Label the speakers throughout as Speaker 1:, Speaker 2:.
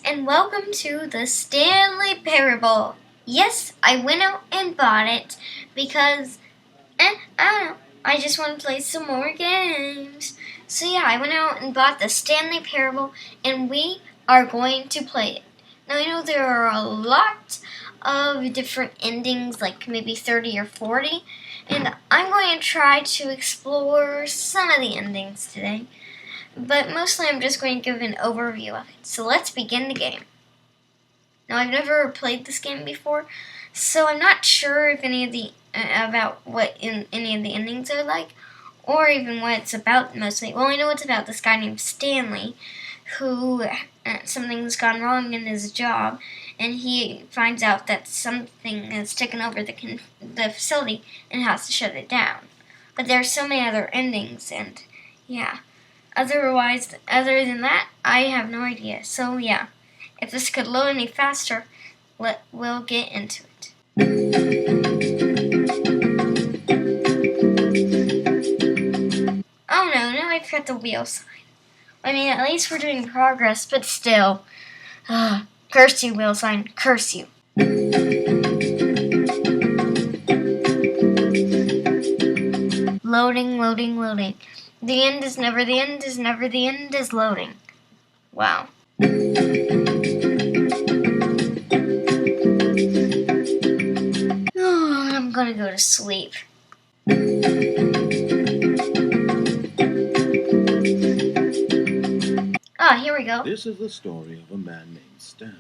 Speaker 1: and welcome to the Stanley Parable. Yes, I went out and bought it because, I don't know, I just want to play some more games. So yeah, I went out and bought the Stanley Parable, and we are going to play it. Now I know there are a lot of different endings, like maybe 30 or 40, and I'm going to try to explore some of the endings today. But mostly I'm just going to give an overview of it. So let's begin the game. Now I've never played this game before, so I'm not sure if any of the about what any of the endings are like, or even what it's about mostly. Well, I know it's about this guy named Stanley, who something's gone wrong in his job, and he finds out that something has taken over the facility and has to shut it down. But there's so many other endings, and yeah. Other than that, I have no idea. So yeah, if this could load any faster, we'll get into it. Oh no, now I forgot the wheel sign. I mean, at least we're doing progress, but still. Curse you, wheel sign, curse you. Loading, loading, loading. The end is never the end is never the end is loading. Wow. Oh, I'm gonna go to sleep. Here we go.
Speaker 2: This is the story of a man named Stanley.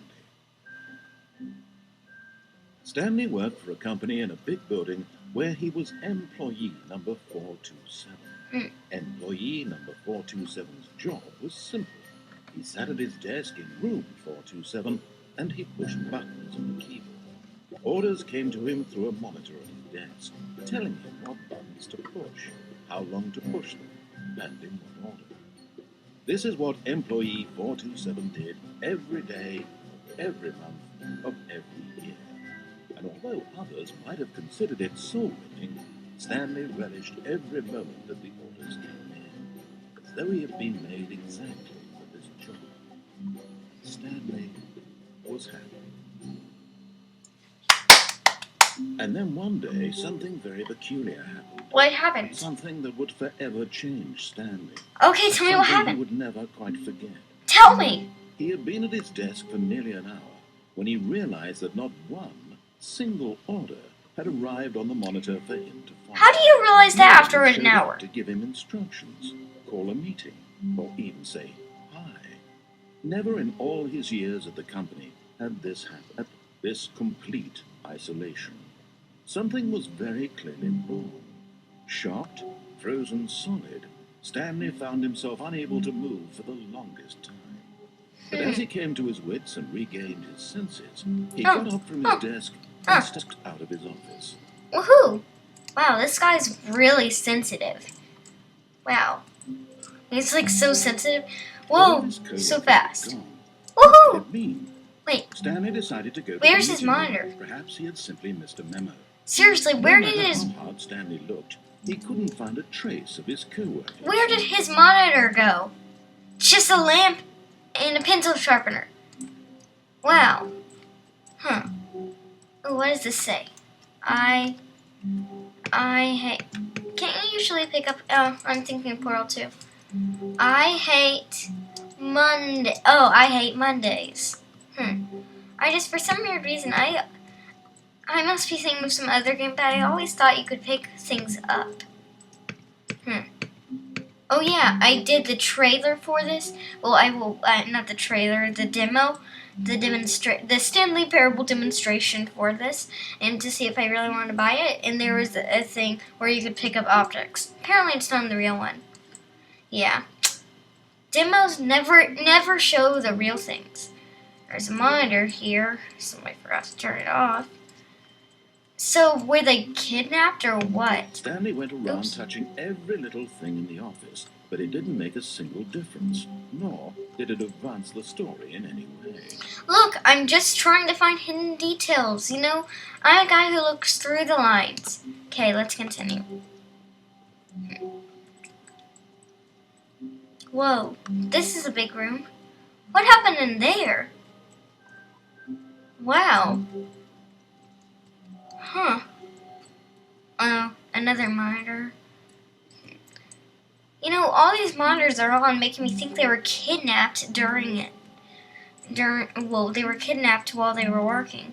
Speaker 2: Stanley worked for a company in a big building where he was employee number 427. Employee number 427's job was simple. He sat at his desk in room 427 and he pushed buttons on the keyboard. Orders came to him through a monitor on his desk, telling him what buttons to push, how long to push them, and in what order. This is what employee 427 did every day, of every month, of every year. And although others might have considered it soul-winning, Stanley relished every moment that the orders came in, as though he had been made exactly for this job. Stanley was happy. And then one day, something very peculiar happened.
Speaker 1: What happened?
Speaker 2: Something that would forever change Stanley.
Speaker 1: Okay, tell me what happened.
Speaker 2: He would never quite forget.
Speaker 1: Tell me!
Speaker 2: He had been at his desk for nearly an hour when he realized that not one single order had arrived on the monitor for him to follow.
Speaker 1: How do you realize that after an hour?
Speaker 2: To give him instructions, call a meeting, or even say hi. Never in all his years at the company had this happened. This complete isolation. Something was very clearly wrong. Shocked, frozen solid, Stanley found himself unable to move for the longest time. But as he came to his wits and regained his senses, he got up from his desk and stepped out of his office.
Speaker 1: Woohoo! Wow, this guy's really sensitive. Wow. He's like so sensitive. Whoa, so fast. Woohoo! Wait.
Speaker 2: Stanley decided to go.
Speaker 1: Where's his monitor?
Speaker 2: Perhaps he had simply missed a memo.
Speaker 1: Seriously, where did his...
Speaker 2: No matter how hard Stanley looked, he couldn't find a trace of his co-worker.
Speaker 1: Where did his monitor go? Just a lamp and a pencil sharpener. Wow. Oh, what does this say? I hate... Can't you usually pick up... Oh, I'm thinking of Portal 2. I hate Monday... Oh, I hate Mondays. I just, for some weird reason, I must be thinking of some other game, but I always thought you could pick things up. Oh yeah, I did the trailer for this. Well, I will, not the trailer, the demo. The Stanley Parable demonstration for this, and to see if I really wanted to buy it, and there was a thing where you could pick up objects. Apparently it's not the real one. Yeah. Demos never show the real things. There's a monitor here. Somebody forgot to turn it off. So, were they kidnapped or what?
Speaker 2: Stanley went around touching every little thing in the office, but it didn't make a single difference, nor did it advance the story in any way.
Speaker 1: Look, I'm just trying to find hidden details, you know? I'm a guy who looks through the lines. Okay, let's continue. Whoa, this is a big room. What happened in there? Wow. Huh. Oh, another monitor. You know, all these monitors are on, making me think they were kidnapped during it. Well, they were kidnapped while they were working.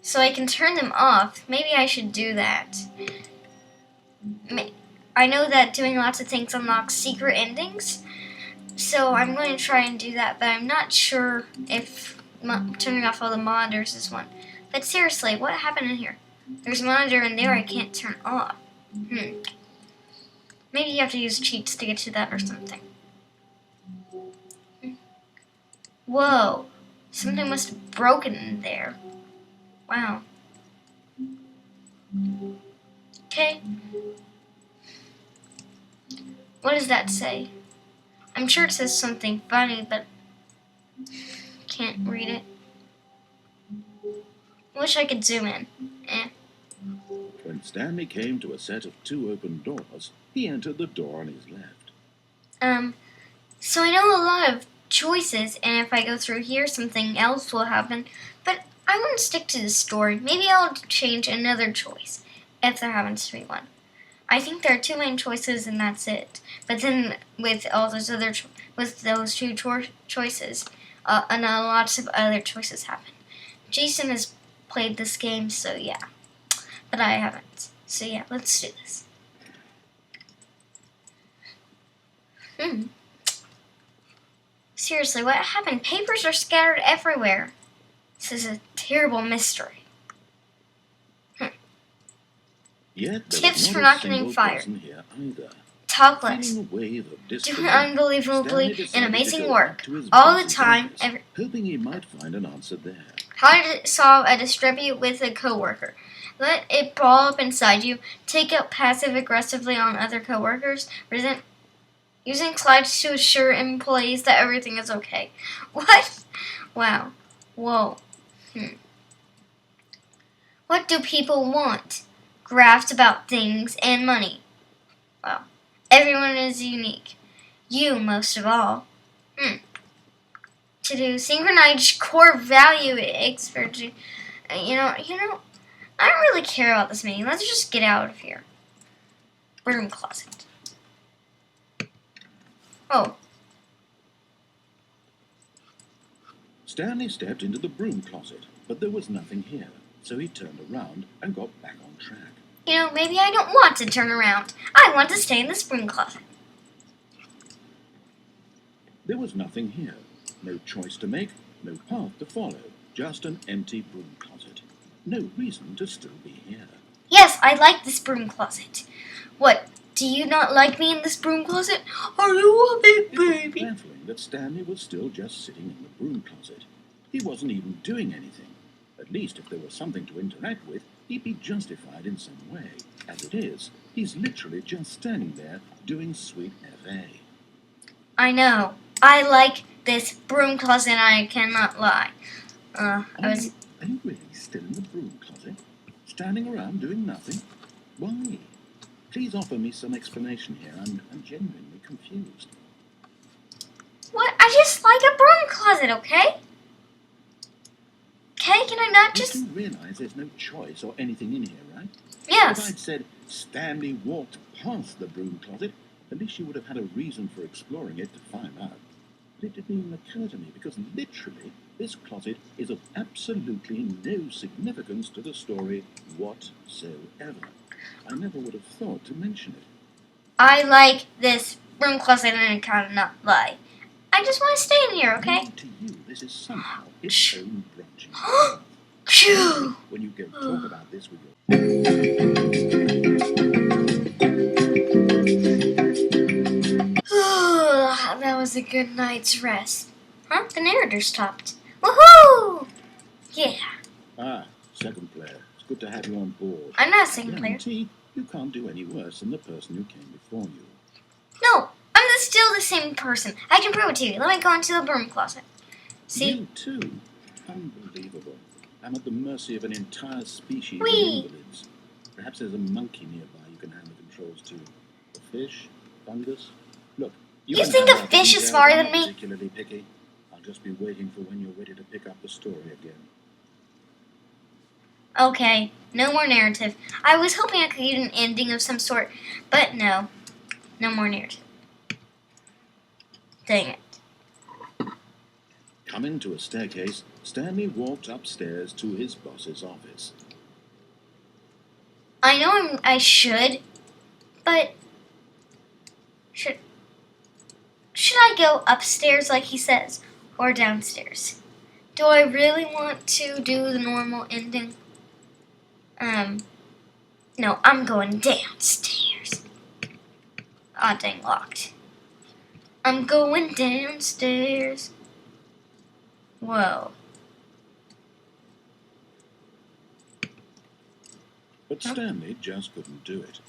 Speaker 1: So I can turn them off. Maybe I should do that. I know that doing lots of things unlocks secret endings, so I'm going to try and do that, but I'm not sure if turning off all the monitors is one. But seriously, what happened in here? There's a monitor in there I can't turn off. Maybe you have to use cheats to get to that or something. Whoa. Something must have broken in there. Wow. Okay. What does that say? I'm sure it says something funny, but can't read it. Wish I could zoom in.
Speaker 2: When Stanley came to a set of 2 open doors, he entered the door on his left.
Speaker 1: So I know a lot of choices, and if I go through here, something else will happen, but I want to stick to the story. Maybe I'll change another choice, if there happens to be one. I think there are 2 main choices, and that's it. But then, with all those other, with those 2 choices, and lots of other choices happen. Jason has played this game, so yeah. But I haven't. So yeah, let's do this. Seriously, what happened? Papers are scattered everywhere. This is a terrible mystery.
Speaker 2: Yet there
Speaker 1: Tips
Speaker 2: was
Speaker 1: for
Speaker 2: not
Speaker 1: not
Speaker 2: a
Speaker 1: getting
Speaker 2: single
Speaker 1: fired.
Speaker 2: person here either.
Speaker 1: Talk less.
Speaker 2: Feeling a wave of
Speaker 1: Do
Speaker 2: disbelief,
Speaker 1: unbelievably
Speaker 2: Stanley
Speaker 1: and
Speaker 2: decided
Speaker 1: amazing
Speaker 2: to go
Speaker 1: work
Speaker 2: back to his
Speaker 1: all the
Speaker 2: boss's
Speaker 1: time.
Speaker 2: office, hoping he might find an answer there.
Speaker 1: How to solve a dispute with a coworker. Let it ball up inside you. Take out passive aggressively on other coworkers. Using slides to assure employees that everything is okay. What? Wow. Whoa. What do people want? Graphs about things and money. Wow. Everyone is unique. You most of all. To do synchronized core value expert. You know, I don't really care about this meeting. Let's just get out of here. Broom closet. Oh.
Speaker 2: Stanley stepped into the broom closet, but there was nothing here, so he turned around and got back on track.
Speaker 1: You know, maybe I don't want to turn around. I want to stay in this broom closet.
Speaker 2: There was nothing here. No choice to make, no path to follow. Just an empty broom closet. No reason to still be here.
Speaker 1: Yes, I like this broom closet. What? Do you not like me in this broom closet? Are you a big baby?
Speaker 2: It was baffling that Stanley was still just sitting in the broom closet. He wasn't even doing anything. At least if there was something to interact with, he'd be justified in some way. As it is, he's literally just standing there doing sweet FA.
Speaker 1: I know. I like this broom closet and I cannot lie.
Speaker 2: Are you really still in the broom closet? Standing around doing nothing? Why? Please offer me some explanation here. I'm genuinely confused.
Speaker 1: What? I just like a broom closet, okay? Okay, can I not just...
Speaker 2: You do realize there's no choice or anything in here, right?
Speaker 1: Yes.
Speaker 2: If I'd said Stanley walked past the broom closet, at least you would have had a reason for exploring it to find out. But it didn't even occur to me, because literally this closet is of absolutely no significance to the story whatsoever. I never would have thought to mention it.
Speaker 1: I like this broom closet and I cannot lie. I just want to stay in here, okay?
Speaker 2: To you, this is somehow its own branching.
Speaker 1: Phew!
Speaker 2: When you go talk about this with your...
Speaker 1: That was a good night's rest. Huh? The narrator stopped. Woohoo! Yeah.
Speaker 2: Ah, second player. It's good to have you on board.
Speaker 1: I'm not a second player.
Speaker 2: Guarantee you can't do any worse than the person who came before you.
Speaker 1: No, I'm still the same person. I can prove it to you. Let me go into the broom closet. See?
Speaker 2: You too? Unbelievable. I'm at the mercy of an entire species
Speaker 1: Whee!
Speaker 2: of invalids. Perhaps there's a monkey nearby you can hand the controls to. A fish? Fungus? Look,
Speaker 1: You
Speaker 2: can
Speaker 1: think
Speaker 2: hand
Speaker 1: a
Speaker 2: out the
Speaker 1: fish is
Speaker 2: details.
Speaker 1: smarter
Speaker 2: I'm
Speaker 1: than
Speaker 2: not
Speaker 1: me?
Speaker 2: particularly picky. I'll just be waiting for when you're ready to pick up the story again.
Speaker 1: Okay, no more narrative. I was hoping I could get an ending of some sort, but no. No more narrative. Dang it.
Speaker 2: Coming to a staircase, Stanley walked upstairs to his boss's office.
Speaker 1: I know I should, but should I go upstairs like he says, or downstairs? Do I really want to do the normal ending? No, I'm going downstairs. Ah, dang, locked. I'm going downstairs. Whoa.
Speaker 2: But Stanley just couldn't do it.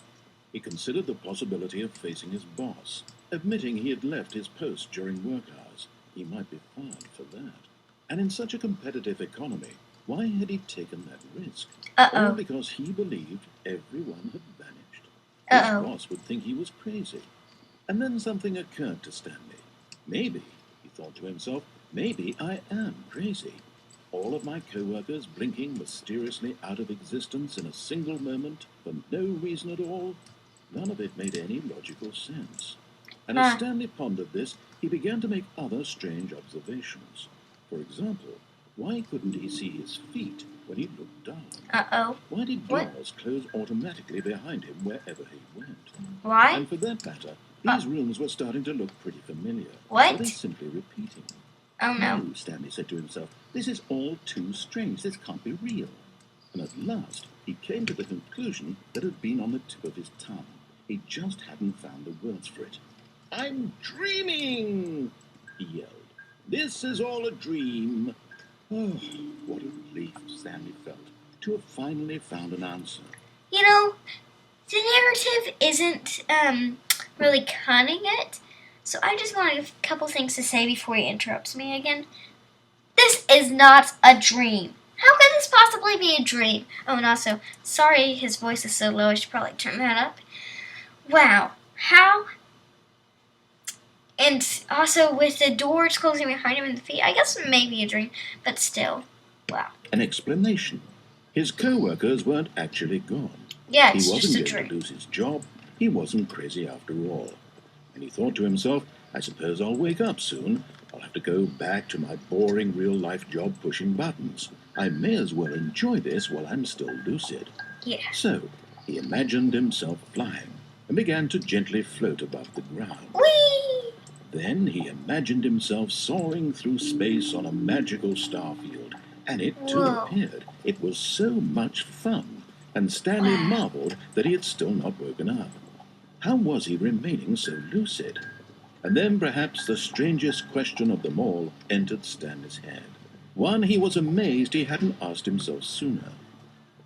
Speaker 2: He considered the possibility of facing his boss, admitting he had left his post during work hours. He might be fired for that. And in such a competitive economy, why had he taken that risk? All because he believed everyone had vanished. His boss would think he was crazy. And then something occurred to Stanley. Maybe, he thought to himself, maybe I am crazy. All of my co-workers blinking mysteriously out of existence in a single moment for no reason at all. None of it made any logical sense. And as Stanley pondered this, he began to make other strange observations. For example, why couldn't he see his feet when he looked down? Why did doors close automatically behind him wherever he went?
Speaker 1: Why?
Speaker 2: And for that matter, these rooms were starting to look pretty familiar.
Speaker 1: What?
Speaker 2: Were they simply repeating?
Speaker 1: Oh no.
Speaker 2: No, Stanley said to himself, this is all too strange. This can't be real. And at last, he came to the conclusion that had been on the tip of his tongue. He just hadn't found the words for it. I'm dreaming, he yelled. This is all a dream. Oh, what a relief Stanley felt to have finally found an answer.
Speaker 1: You know, the narrative isn't really cutting it, so I just wanted a couple things to say before he interrupts me again. This is not a dream. How could this possibly be a dream? Oh, and also, sorry his voice is so low, I should probably turn that up. Wow, how? And also with the doors closing behind him and the feet, I guess maybe a dream, but still, wow.
Speaker 2: An explanation. His co-workers weren't actually gone.
Speaker 1: Yeah,
Speaker 2: he
Speaker 1: it's
Speaker 2: wasn't
Speaker 1: just a
Speaker 2: going
Speaker 1: dream.
Speaker 2: to lose his job. He wasn't crazy after all. And he thought to himself, I suppose I'll wake up soon. I'll have to go back to my boring real-life job pushing buttons. I may as well enjoy this while I'm still lucid.
Speaker 1: Yeah.
Speaker 2: So, he imagined himself flying and began to gently float above the ground.
Speaker 1: Whee!
Speaker 2: Then he imagined himself soaring through space on a magical star field, and it too appeared. It was so much fun, and Stanley marveled that he had still not woken up. How was he remaining so lucid? And then perhaps the strangest question of them all entered Stanley's head. One he was amazed he hadn't asked himself sooner.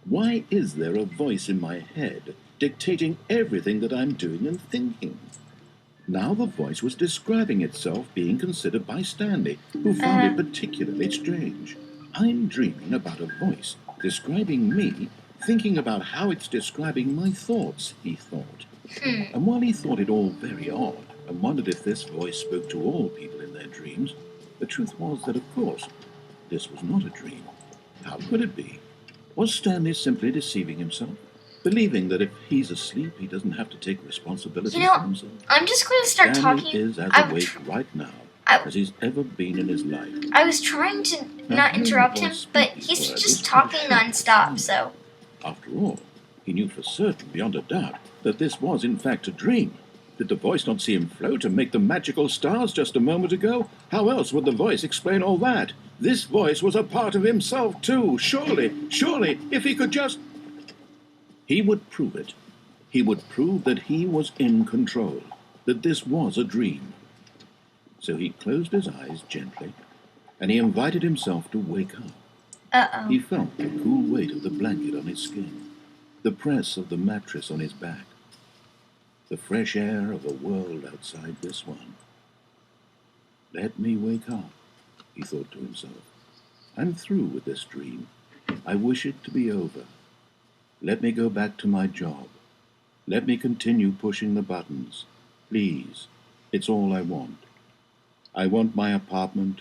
Speaker 2: Why is there a voice in my head dictating everything that I'm doing and thinking? Now the voice was describing itself being considered by Stanley, who found it particularly strange. I'm dreaming about a voice describing me, thinking about how it's describing my thoughts, he thought. And while he thought it all very odd, and wondered if this voice spoke to all people in their dreams, the truth was that, of course, this was not a dream. How could it be? Was Stanley simply deceiving himself? Believing that if he's asleep, he doesn't have to take responsibility for himself?
Speaker 1: I'm just going to start
Speaker 2: Stanley
Speaker 1: talking.
Speaker 2: is as awake right now as he's ever been in his life.
Speaker 1: I was trying to not interrupt him, but he's just talking nonstop, so.
Speaker 2: After all, he knew for certain, beyond a doubt, that this was in fact a dream. Did the voice not see him float and make the magical stars just a moment ago? How else would the voice explain all that? This voice was a part of himself too. Surely, if he could just... He would prove it. He would prove that he was in control, that this was a dream. So he closed his eyes gently, and he invited himself to wake up. He felt the cool weight of the blanket on his skin, the press of the mattress on his back, the fresh air of a world outside this one. Let me wake up, he thought to himself. I'm through with this dream. I wish it to be over. Let me go back to my job. Let me continue pushing the buttons. Please, it's all I want. I want my apartment,